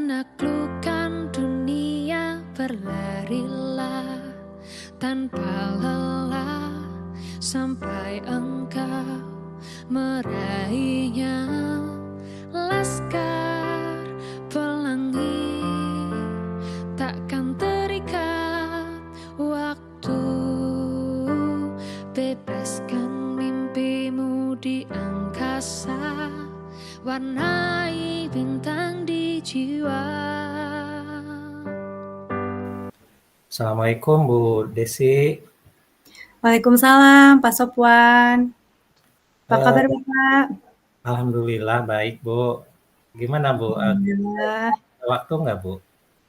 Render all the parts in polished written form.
Menaklukkan dunia berlarilah tanpa lelah sampai engkau meraihnya. Laskar pelangi takkan terikat waktu, bebaskan mimpimu di angkasa, warnai bintang di jiwa. Assalamualaikum Bu Desi. Waalaikumsalam Pak Sopwan. Apa kabar Bapak? Alhamdulillah baik Bu. Gimana Bu? Alhamdulillah. Waktu nggak Bu?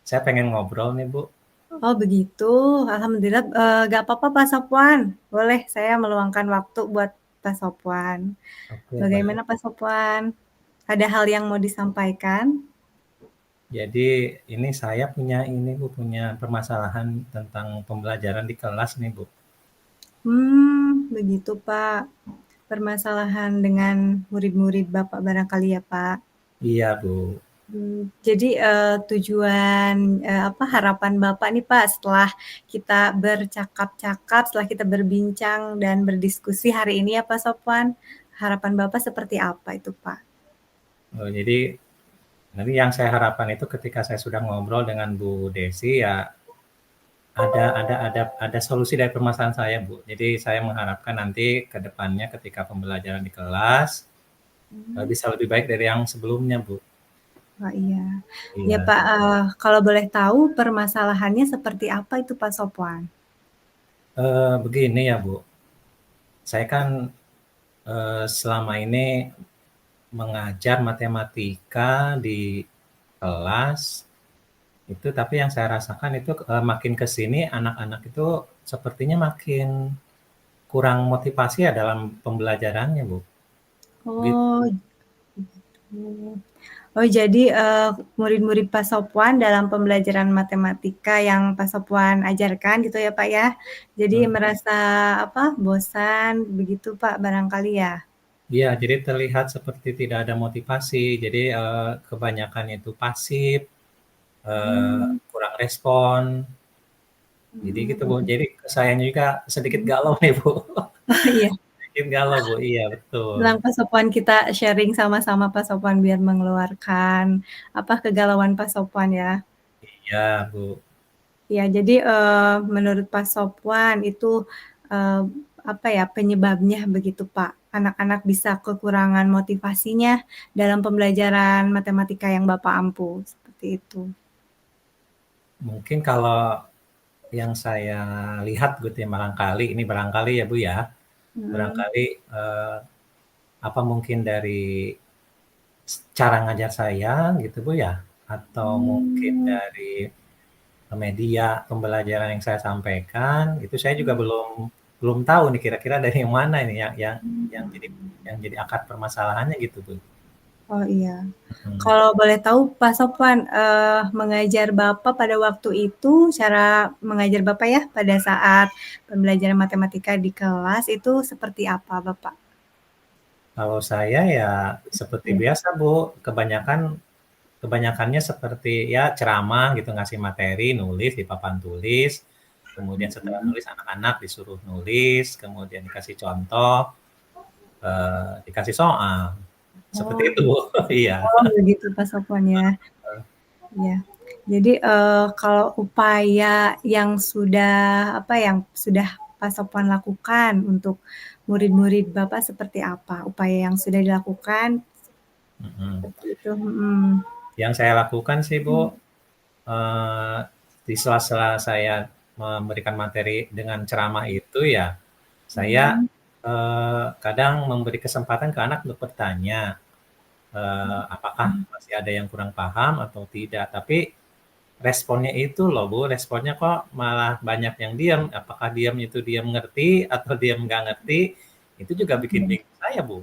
Saya pengen ngobrol nih Bu. Oh begitu, Alhamdulillah. Gak apa-apa Pak Sopwan. Boleh saya meluangkan waktu buat Pak Sopwan. Oke, Bagaimana baik. Pak Sopwan? Ada hal yang mau disampaikan? Jadi ini saya punya permasalahan tentang pembelajaran di kelas nih Bu. Begitu Pak. Permasalahan dengan murid-murid Bapak barangkali ya Pak. Iya Bu. Jadi tujuan harapan Bapak nih Pak setelah kita bercakap-cakap, setelah kita berbincang dan berdiskusi hari ini ya Pak Sopwan, harapan Bapak seperti apa itu Pak? Jadi nanti yang saya harapkan itu ketika saya sudah ngobrol dengan Bu Desi ya ada solusi dari permasalahan saya Bu. Jadi saya mengharapkan nanti ke depannya ketika pembelajaran di kelas bisa lebih baik dari yang sebelumnya Bu. Wah iya. Ya Iya. Pak, kalau boleh tahu permasalahannya seperti apa itu Pak Sopwan? Begini ya Bu, saya kan selama ini mengajar matematika di kelas itu, tapi yang saya rasakan itu makin ke sini anak-anak itu sepertinya makin kurang motivasi ya dalam pembelajarannya Bu. Oh, gitu. Oh jadi murid-murid Pak Sopwan dalam pembelajaran matematika yang Pak Sopwan ajarkan gitu ya Pak ya. Jadi merasa bosan begitu Pak barangkali ya. Iya, jadi terlihat seperti tidak ada motivasi. Jadi kebanyakan itu pasif, kurang respon. Jadi gitu Bu. Jadi sayangnya juga sedikit galau nih Bu. Iya. Sedikit galau Bu. Iya betul. Bilang Pak Sopwan kita sharing sama-sama Pak Sopwan biar mengeluarkan kegalauan Pak Sopwan ya. Iya Bu. Ya, jadi menurut Pak Sopwan itu penyebabnya begitu Pak? Anak-anak bisa kekurangan motivasinya dalam pembelajaran matematika yang Bapak ampu, seperti itu. Mungkin kalau yang saya lihat gitu ya, barangkali ya Bu ya, barangkali mungkin dari cara ngajar saya gitu Bu ya, atau mungkin dari media pembelajaran yang saya sampaikan, itu saya juga belum tahu nih kira-kira dari yang mana ini yang jadi akar permasalahannya gitu Bu. Oh iya. Kalau boleh tahu Pak Sopwan, mengajar Bapak pada waktu itu, cara mengajar Bapak ya pada saat pembelajaran matematika di kelas itu seperti apa Bapak? Kalau saya ya seperti biasa Bu, kebanyakannya seperti ya ceramah gitu, ngasih materi, nulis di papan tulis, kemudian setelah nulis anak-anak disuruh nulis, kemudian dikasih contoh, dikasih soal, seperti itu Bu. Iya. Oh begitu Pak Sopwan ya. Ya. Jadi kalau upaya yang sudah Pak Sopwan lakukan untuk murid-murid Bapak seperti apa? Upaya yang sudah dilakukan seperti itu. Yang saya lakukan sih Bu, di sela-sela saya memberikan materi dengan ceramah itu ya, saya kadang memberi kesempatan ke anak untuk bertanya, apakah masih ada yang kurang paham atau tidak. Tapi responnya itu loh Bu, responnya kok malah banyak yang diam. Apakah diam itu diam ngerti atau diam nggak ngerti, itu juga bikin bingung saya Bu.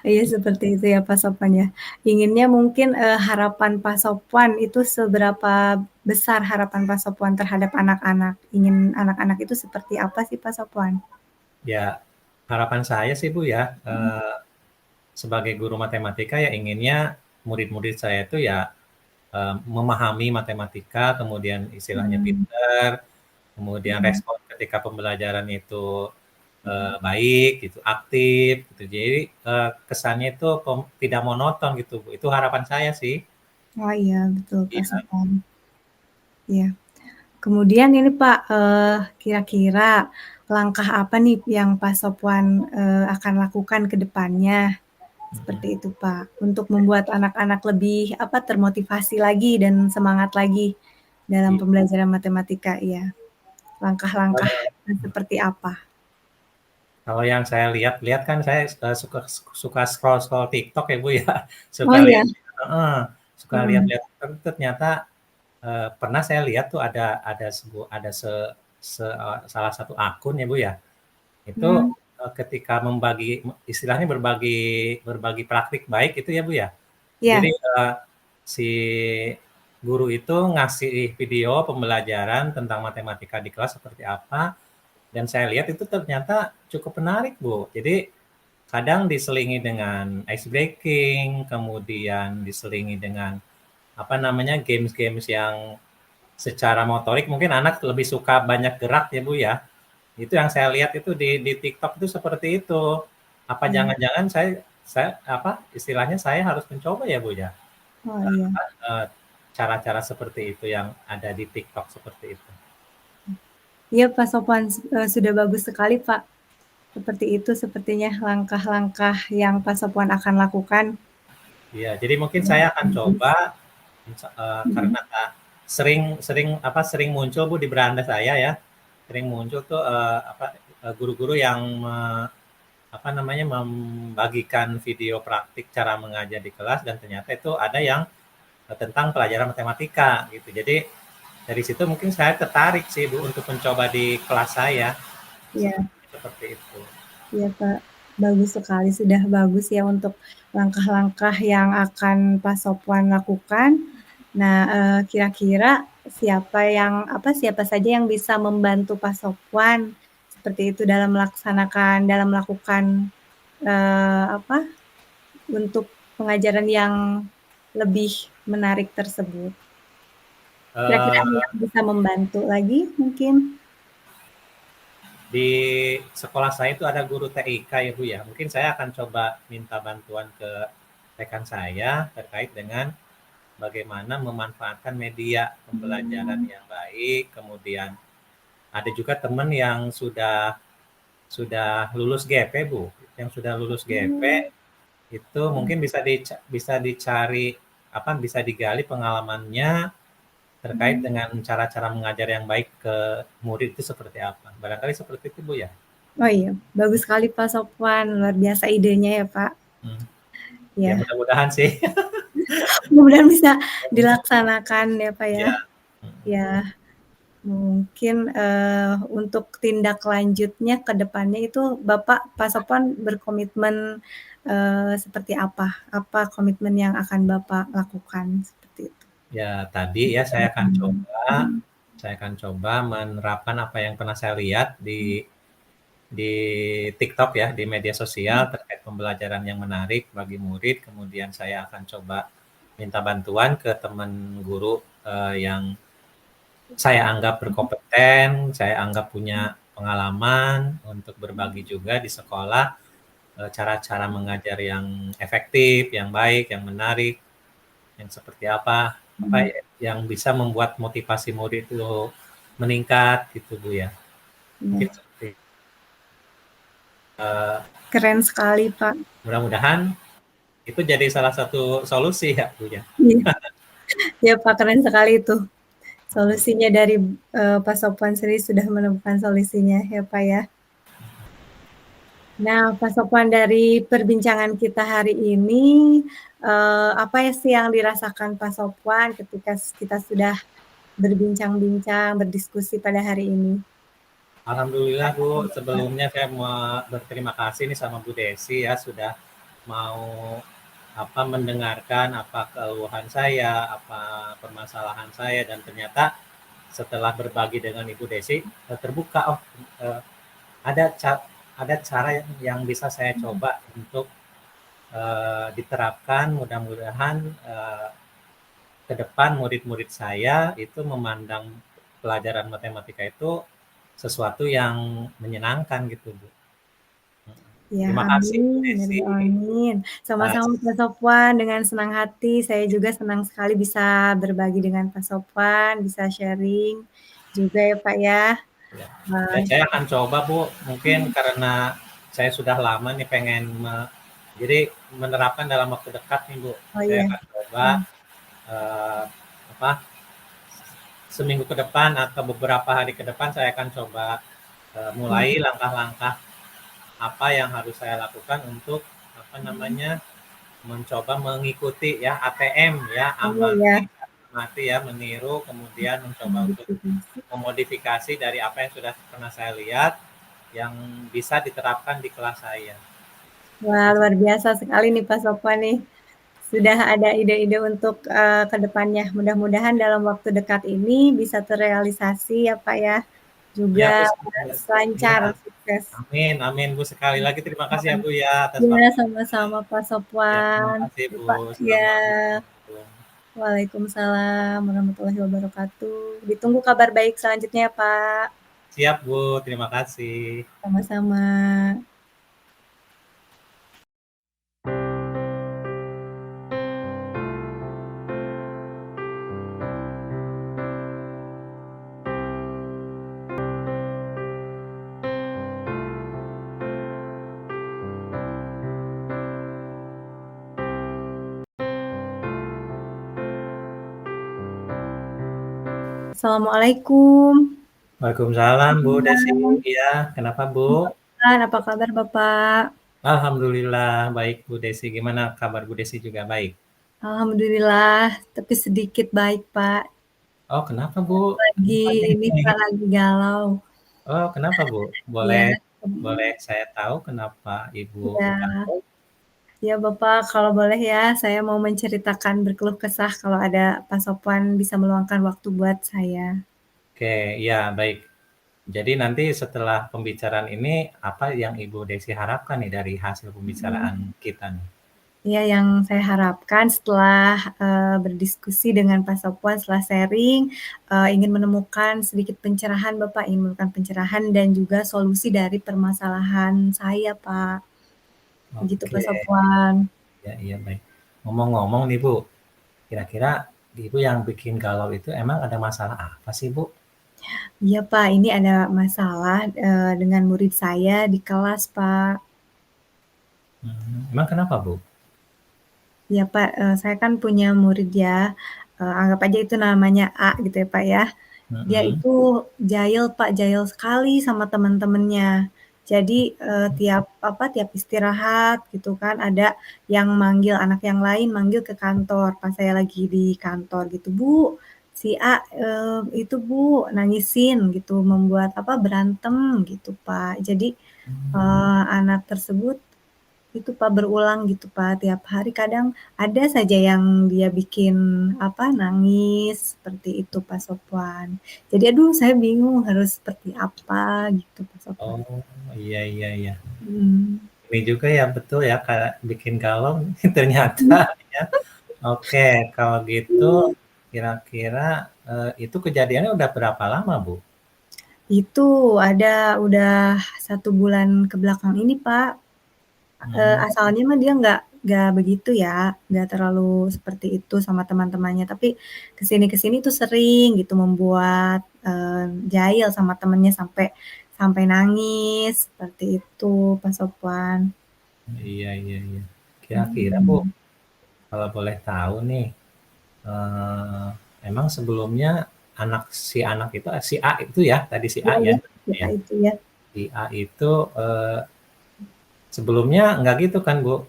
Iya seperti itu ya Pak Sopwan ya. Inginnya mungkin harapan Pak Sopwan itu seberapa besar harapan Pak Sopwan terhadap anak-anak? Ingin anak-anak itu seperti apa sih Pak Sopwan? Ya harapan saya sih Bu ya, sebagai guru matematika ya inginnya murid-murid saya itu ya memahami matematika, kemudian istilahnya pintar, kemudian respon ketika pembelajaran itu baik gitu, aktif gitu. Jadi kesannya itu tidak monoton gitu Bu. Itu harapan saya sih. Oh iya, betul Pak Iya. Sopwan. Iya. Kemudian ini Pak, kira-kira langkah apa nih yang Pak Sopwan akan lakukan ke depannya? Seperti itu Pak, untuk membuat anak-anak lebih termotivasi lagi dan semangat lagi dalam Iya. pembelajaran matematika, iya. Langkah-langkah seperti apa? Kalau yang saya lihat kan saya suka scroll TikTok ya Bu ya, Oh suka iya? lihat, suka lihat-lihat ternyata pernah saya lihat tuh ada salah satu akun ya Bu ya, itu Mmm, ketika istilahnya berbagi praktik baik itu ya Bu ya. iya, Jadi si guru itu ngasih video pembelajaran tentang matematika di kelas seperti apa, dan saya lihat itu ternyata cukup menarik Bu. Jadi kadang diselingi dengan ice breaking, kemudian diselingi dengan games-games yang secara motorik mungkin anak lebih suka banyak gerak ya Bu ya. Itu yang saya lihat itu di TikTok itu seperti itu. Apa iya. jangan-jangan istilahnya saya harus mencoba ya Bu ya, Oh iya. eee, cara-cara seperti itu yang ada di TikTok seperti itu. Iya Pak Sopwan, sudah bagus sekali Pak. Seperti itu sepertinya langkah-langkah yang Pak Sopwan akan lakukan. Iya, jadi mungkin Ya, saya akan bagus. coba Mhm. karena sering sering sering muncul Bu di beranda saya ya, sering muncul tuh guru-guru yang membagikan video praktik cara mengajar di kelas dan ternyata itu ada yang tentang pelajaran matematika gitu. Jadi dari situ mungkin saya tertarik sih Bu untuk mencoba di kelas saya Iya. seperti itu. Iya Kak, bagus sekali, sudah bagus ya untuk langkah-langkah yang akan Pak Sopwan lakukan. Nah, kira-kira siapa saja yang bisa membantu Pak Sopwan seperti itu dalam melakukan, eee, apa, untuk pengajaran yang lebih menarik tersebut? Kira-kira ada Eee yang bisa membantu lagi mungkin? Di sekolah saya itu ada guru TIK ya Bu ya, mungkin saya akan coba minta bantuan ke rekan saya terkait dengan bagaimana memanfaatkan media pembelajaran yang baik, kemudian ada juga teman yang sudah lulus GP Bu, yang sudah lulus GP Mmm, itu mungkin bisa dicari bisa digali pengalamannya terkait mhm. dengan cara-cara mengajar yang baik ke murid itu seperti apa. Barangkali seperti itu Bu ya? Oh iya, bagus sekali Pak Sopwan, luar biasa idenya ya Pak. Mmm. Ya Ya, mudah-mudahan sih. mudah-mudahan bisa dilaksanakan ya Pak ya. Iya, mhm. Ya, mungkin, untuk tindak lanjutnya ke depannya itu Pak Sopwan berkomitmen, seperti apa? Apa komitmen yang akan Bapak lakukan? Seperti itu. Ya tadi ya saya akan coba menerapkan apa yang pernah saya lihat di TikTok ya, di media sosial terkait pembelajaran yang menarik bagi murid, kemudian saya akan coba minta bantuan ke teman guru, yang saya anggap berkompeten, saya anggap punya pengalaman untuk berbagi juga di sekolah, cara-cara mengajar yang efektif, yang baik, yang menarik. Yang seperti apa Mhm, yang bisa membuat motivasi murid itu meningkat gitu, Bu, ya. Mungkin iya, seperti eee, keren sekali Pak. mudah-mudahan itu jadi salah satu solusi ya, Bu, ya. Iya, iya Pak, keren sekali itu. Solusinya dari, Pak Sopwan sendiri sudah menemukan solusinya ya Pak ya. Nah, Pak Sopwan, dari perbincangan kita hari ini, apa ya sih yang dirasakan Pak Sopwan ketika kita sudah berbincang-bincang, berdiskusi pada hari ini? Alhamdulillah, Bu, Pak? sebelumnya saya mau berterima kasih nih sama Bu Desi ya sudah mau mendengarkan apa keluhan saya, apa permasalahan saya dan ternyata setelah berbagi dengan Ibu Desi, terbuka, eee, ada ca ada cara yang bisa saya coba untuk diterapkan mudah-mudahan ke depan murid-murid saya itu memandang pelajaran matematika itu sesuatu yang menyenangkan gitu, Bu. Ya, Terima kasih Bu amin, ya Desi rabbal alamin. Sama-sama atas Pak Sofwan, dengan senang hati saya juga senang sekali bisa berbagi dengan Pak Sofwan, bisa sharing juga ya Pak ya. ya. Dan Wah, saya akan coba Bu, mungkin karena saya sudah lama nih pengen jadi menerapkan dalam waktu dekat nih Bu. oh Saya iya. akan coba eh, apa seminggu ke depan atau beberapa hari ke depan saya akan coba mulai langkah-langkah apa yang harus saya lakukan untuk apa namanya mencoba mengikuti ya ATM ya Oh ya, amati ya meniru kemudian mencoba untuk memodifikasi dari apa yang sudah pernah saya lihat yang bisa diterapkan di kelas saya. wah luar biasa sekali nih Pak Sofwan nih. Sudah ada ide-ide untuk ke depannya. Mudah-mudahan dalam waktu dekat ini bisa terrealisasi ya Pak ya. Ya Juga Bu, lancar, ya. sukses. Amin, amin Bu. Sekali lagi terima kasih ya Bu ya atas Ya, waktu. sama-sama Pak Ya, terima Sofwan. kasih Bu. Pak, ya. Assalamualaikum. Waalaikumsalam warahmatullahi wabarakatuh. Ditunggu kabar baik selanjutnya ya Pak. Siap Bu, terima kasih. Sama-sama. Assalamualaikum. Waalaikumsalam Bu Desi. Iya, kenapa Bu? Apa kabar Bapak? Alhamdulillah baik Bu Desi. Gimana kabar Bu Desi juga baik? Alhamdulillah, tapi sedikit baik Pak. Oh, kenapa Bu? Lagi Kenapa ini Pak, nih? lagi galau. Oh, kenapa Bu? Ya, Boleh boleh saya tahu kenapa Ibu ya, galau? ya Bapak, kalau boleh ya, saya mau menceritakan berkeluh kesah kalau ada Pak Sofwan bisa meluangkan waktu buat saya. Oke, iya baik. Jadi nanti setelah pembicaraan ini, apa yang Ibu Desi harapkan nih dari hasil pembicaraan kita nih? Ya, yang saya harapkan setelah berdiskusi dengan Pak Sofwan, setelah sharing, ingin menemukan sedikit pencerahan Bapak, ingin menemukan pencerahan dan juga solusi dari permasalahan saya Pak. Begitu Pak Oke, Sofwan. ya iya baik. Ngomong-ngomong nih Bu, kira-kira Ibu yang bikin galau itu emang ada masalah apa sih Bu? Iya Pak, ini ada masalah dengan murid saya di kelas Pak. Emang kenapa Bu? Iya Pak, saya kan punya murid ya, anggap aja itu namanya A gitu ya Pak ya. Dia Mhm. itu jahil Pak, jahil sekali sama teman-temannya. Jadi, tiap istirahat gitu kan, ada yang manggil, anak yang lain manggil ke kantor, pas saya lagi di kantor gitu, "Bu, si A, itu Bu, nangisin," gitu, membuat berantem gitu Pak. Jadi, anak tersebut itu Pak, berulang gitu Pak, tiap hari kadang ada saja yang dia bikin nangis, seperti itu Pak Sofwan. Jadi aduh saya bingung harus seperti apa gitu Pak Sofwan. Oh, iya iya iya. Mhm. Ini juga ya, betul ya, kayak bikin galau ternyata ya. Oke, kalau gitu kira-kira, itu kejadiannya udah berapa lama, Bu? Itu ada udah 1 bulan ke belakang ini Pak. Mmm, Asalnya mah dia nggak begitu ya, nggak terlalu seperti itu sama teman-temannya, tapi ke sini tuh sering gitu membuat, jahil sama temennya sampai sampai nangis, seperti itu Pak Sofwan. iya iya iya. Kira-kira, Bu, Mhm. kalau boleh tahu nih, eee, emang sebelumnya si anak itu, si A itu ya, tadi si Iya A ya iya, namanya kita ya? itu ya. Si A itu, sebelumnya nggak gitu kan, Bu?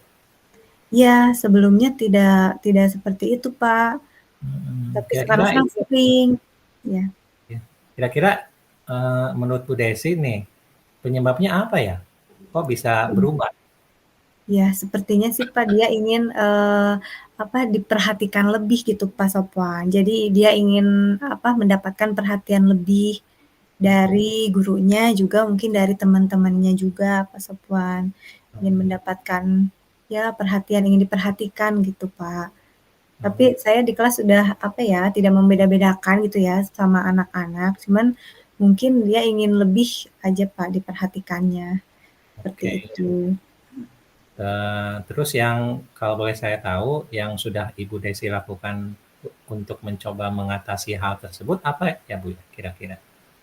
Iya, sebelumnya tidak tidak seperti itu Pak, tapi Kira-kira sekarang-sekarang itu sering. Ya. ya, kira-kira, menurut Bu Desi nih, penyebabnya apa ya? Kok bisa berubah? Ya, sepertinya sih Pak, dia ingin, diperhatikan lebih gitu Pak Sofwan. Jadi dia ingin, mendapatkan perhatian lebih dari gurunya, juga mungkin dari teman-temannya juga Pak Sofwan. Ingin mendapatkan, ya perhatian, ingin diperhatikan gitu Pak. Tapi saya di kelas sudah, apa ya, tidak membeda-bedakan gitu ya sama anak-anak, cuman mungkin dia ingin lebih aja Pak diperhatikannya, seperti Oke. itu. Terus yang kalau boleh saya tahu yang sudah Ibu Desi lakukan untuk mencoba mengatasi hal tersebut apa ya Bu, kira-kira?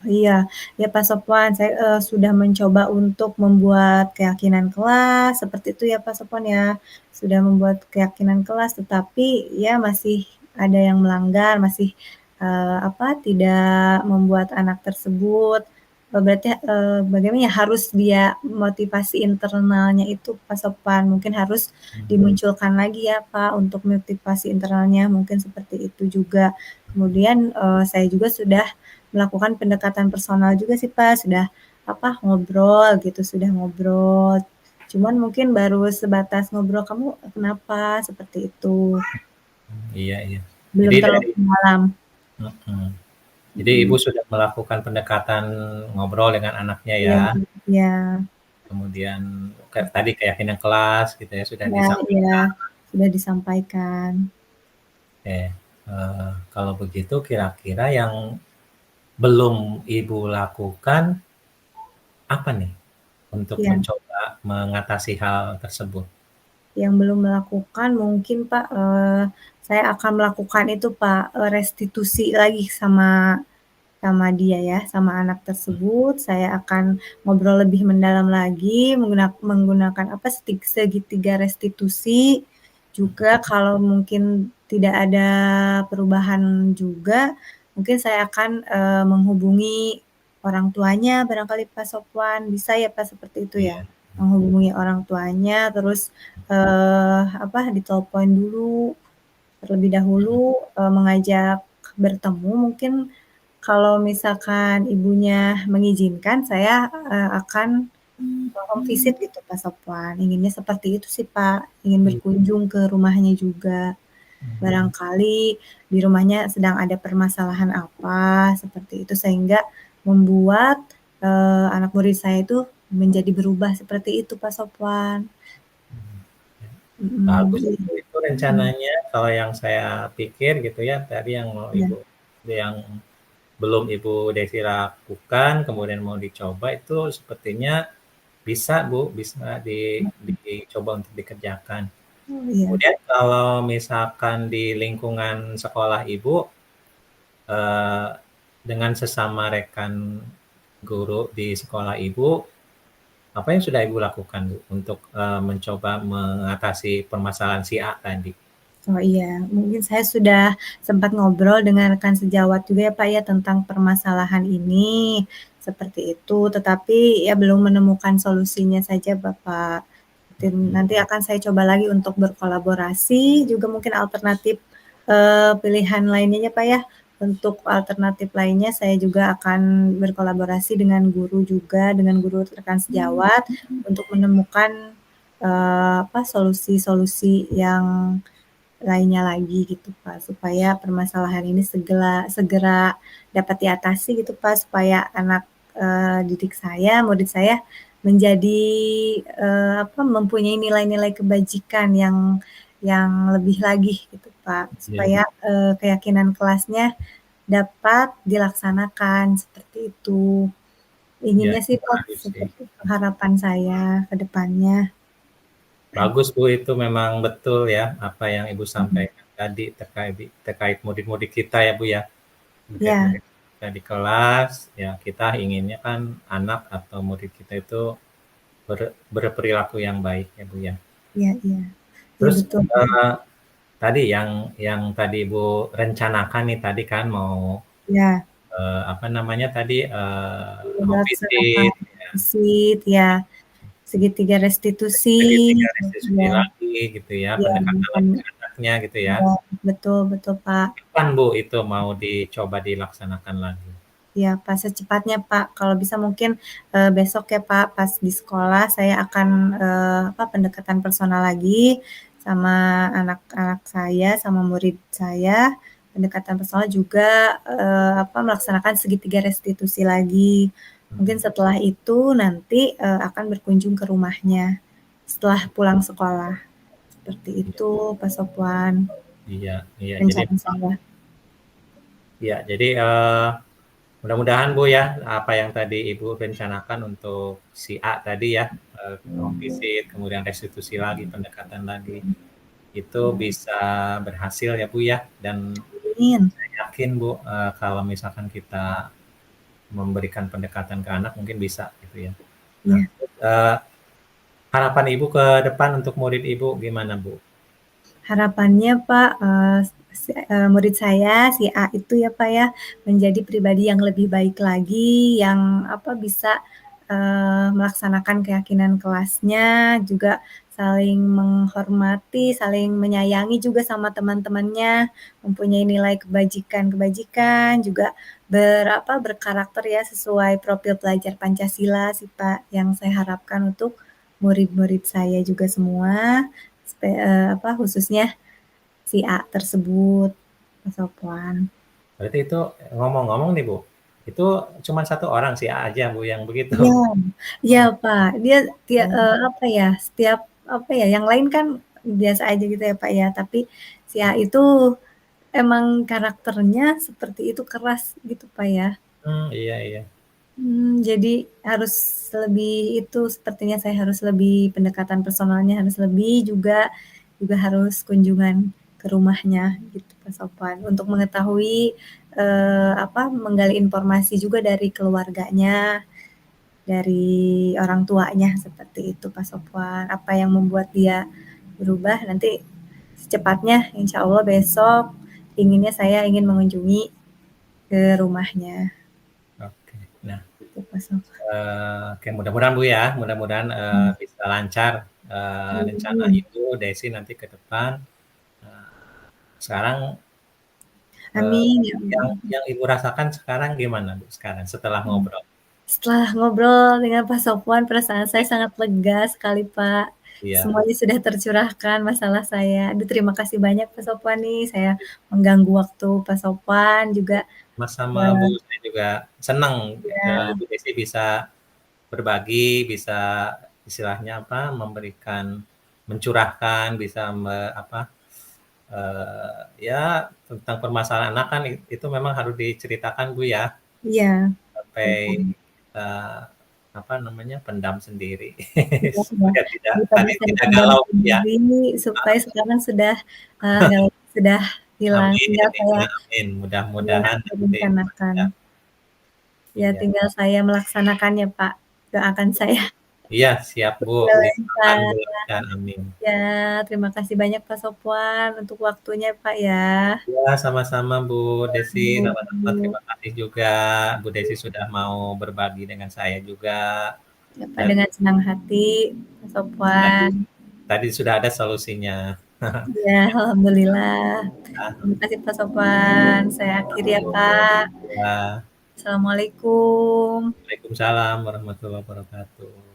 Iya, ya Pak Sopwan, saya, sudah mencoba untuk membuat keyakinan kelas, seperti itu ya Pak Sopwan ya. Sudah membuat keyakinan kelas, tetapi ya masih ada yang melanggar, masih, apa, tidak membuat anak tersebut, berarti, bagaimana ya, harus dia motivasi internalnya itu Pak Sopwan, mungkin harus dimunculkan lagi ya Pak untuk motivasi internalnya, mungkin seperti itu juga. Kemudian, saya juga sudah melakukan pendekatan personal juga sih, Pak, sudah, apa, ngobrol gitu, sudah ngobrol. Cuman mungkin baru sebatas ngobrol, "Kamu kenapa?" Seperti itu. Iya iya. Belum Jadi terlalu dari mendalam. mhm. Jadi Ibu Mhm. sudah melakukan pendekatan ngobrol dengan anaknya Iya ya, iya. kemudian kayak tadi keyakinan kelas gitu ya, sudah Iya iya, disampaikan. sudah disampaikan. Oke, kalau begitu kira-kira yang belum Ibu lakukan apa nih untuk Iya. mencoba mengatasi hal tersebut? Yang belum melakukan mungkin Pak, saya akan melakukan itu Pak, restitusi lagi sama dia ya, sama anak tersebut, saya akan ngobrol lebih mendalam lagi menggunakan apa, segitiga restitusi, juga kalau mungkin tidak ada perubahan juga, mungkin saya akan, menghubungi orang tuanya barangkali Pak Sopwan, bisa ya Pak seperti itu Iya. ya? Menghubungi orang tuanya terus, apa, ditelepon dulu terlebih dahulu, mengajak bertemu mungkin kalau misalkan ibunya mengizinkan saya, akan home visit gitu Pak Sopwan, inginnya seperti itu sih Pak, ingin Iya. berkunjung ke rumahnya juga. Mhm. Barangkali di rumahnya sedang ada permasalahan apa, seperti itu sehingga membuat, anak murid saya itu menjadi berubah seperti itu Pak Sopwan. Mhm, Bagus iya. itu Mhm, rencananya kalau yang saya pikir gitu ya, tadi yang mau iya yang belum Ibu Desi lakukan, kemudian mau dicoba itu sepertinya bisa Bu, bisa dicoba untuk dikerjakan. oh iya Kemudian kalau misalkan di lingkungan sekolah Ibu, eee, dengan sesama rekan guru di sekolah Ibu, apa yang sudah Ibu lakukan Bu, untuk, mencoba mengatasi permasalahan si A tadi? oh iya, mungkin saya sudah sempat ngobrol dengan rekan sejawat juga ya, Pak, ya, tentang permasalahan ini, seperti itu. Tetapi ya belum menemukan solusinya saja, Bapak. Mhm. Nanti akan saya coba lagi untuk berkolaborasi, juga mungkin alternatif, pilihan lainnya ya, Pak, ya. Untuk alternatif lainnya saya juga akan berkolaborasi dengan guru juga, dengan guru rekan sejawat untuk menemukan, apa, solusi-solusi yang lainnya lagi gitu, Pak, supaya permasalahan ini segera segera dapat diatasi gitu, Pak, supaya anak, didik saya, murid saya menjadi, apa, mempunyai nilai-nilai kebajikan yang lebih lagi gitu, Pak, Iya. supaya, keyakinan kelasnya dapat dilaksanakan, seperti itu. Iya, Inginnya sih, Pak, bagus sih. seperti itu harapan saya ke depannya. Bagus Bu, itu memang betul ya, apa yang Ibu Mhm. sampaikan tadi terkait terkait murid-murid kita ya Bu ya. Terkait Iya murid kita di kelas, ya kita inginnya kan anak atau murid kita itu berperilaku yang baik ya Bu ya. iya iya. Iya Terus, betul, Pak. eee, tadi yang tadi Ibu rencanakan nih tadi kan mau, Iya. apa namanya tadi, home Melaksanakan visit ya, visit, ya, segitiga restitusi, segitiga restitusi ya lagi gitu ya, ya pendekatan bukan lagi ke anaknya gitu ya. iya, betul betul, Pak. Kapan Bu itu mau dicoba dilaksanakan lagi? Iya, Pak, secepatnya, Pak. Kalau bisa mungkin, besok ya, Pak, pas di sekolah saya akan, apa, pendekatan personal lagi sama anak-anak saya, sama murid saya. Pendekatan personal juga, apa, melaksanakan segitiga restitusi lagi. Mungkin Mhm. setelah itu nanti, akan berkunjung ke rumahnya, setelah pulang sekolah. Seperti Iya. itu, Pak Sopwan. Iya iya, jadi rencana saya. ya, jadi, mudah-mudahan Bu ya, apa yang tadi Ibu rencanakan untuk si A tadi ya, home visit, kemudian restitusi lagi, pendekatan lagi, itu bisa berhasil ya Bu ya, dan Amin. saya yakin Bu, kalau misalkan kita memberikan pendekatan ke anak mungkin bisa gitu ya. Nah, Iya. harapan Ibu ke depan untuk murid Ibu gimana Bu? Harapannya Pak, murid saya si A itu ya Pak ya, menjadi pribadi yang lebih baik lagi, yang apa, bisa, melaksanakan keyakinan kelasnya, juga saling menghormati, saling menyayangi juga sama teman-temannya, mempunyai nilai kebajikan-kebajikan, juga berkarakter ya sesuai profil pelajar Pancasila sih Pak, yang saya harapkan untuk murid-murid saya juga semua. Khususnya si A tersebut, Mas Sofwan. Berarti itu ngomong-ngomong nih Bu, itu cuma satu orang si A aja Bu yang begitu? Iya, iya Oh. Pak, dia Oh. apa ya, setiap apa ya, yang lain kan biasa aja gitu ya Pak ya, tapi si A itu emang karakternya seperti itu, keras gitu Pak ya. Iya iya. Jadi harus lebih itu, sepertinya saya harus lebih pendekatan personalnya harus lebih, juga harus kunjungan ke rumahnya gitu Pak Sofwan, untuk mengetahui, menggali informasi juga dari keluarganya, dari orang tuanya, seperti itu Pak Sofwan. Apa yang membuat dia berubah, nanti secepatnya insya Allah besok saya ingin mengunjungi ke rumahnya. Oke. Nah, Gitu Pak Sofwan. oke mudah-mudahan Bu ya, mudah-mudahan, bisa lancar, rencana Amin. Ibu, Desi nanti ke depan. Eee, sekarang, eee, Amin ya yang Allah. yang Ibu rasakan sekarang gimana Bu sekarang setelah ngobrol? Setelah ngobrol dengan Pak Sofwan, perasaan saya sangat lega sekali, Pak. Iya, Semuanya sudah tercurahkan masalah saya. Aduh, terima kasih banyak Pak Sofwan nih, saya mengganggu waktu Pak Sofwan juga, sama-sama Bu, eee, saya juga senang, ya Ibu Desi bisa berbagi, bisa istilahnya apa, mencurahkan, bisa ya tentang permasalahan anak kan itu memang harus diceritakan Bu ya, iya, sampai kita, apa namanya, pendam sendiri iya iya. supaya Daripada saya tidak pendam galau Bu ya. sendiri, supaya sekarang sudah, nggak sudah hilang, Amin tinggal saya ya amin, iya, mudah-mudahan nanti merencanakan. ya, Ya iya. tinggal saya melaksanakannya, Pak. Doakan saya. Iya siap Bu, didoakan Lancar. dilancarkan, amin. Ya, terima kasih banyak Pak Sofwan untuk waktunya Pak ya. Ya sama-sama Bu Desi, sama-sama Bu. terima kasih juga Bu Desi sudah mau berbagi dengan saya juga, Ya Pak, dan dengan senang hati Pak tadi Sofwan. tadi sudah ada solusinya. Ya, alhamdulillah. Ya, Terima kasih Pak Sofwan. Saya akhiri ya Pak. ya. Assalamualaikum. Waalaikumsalam warahmatullahi wabarakatuh.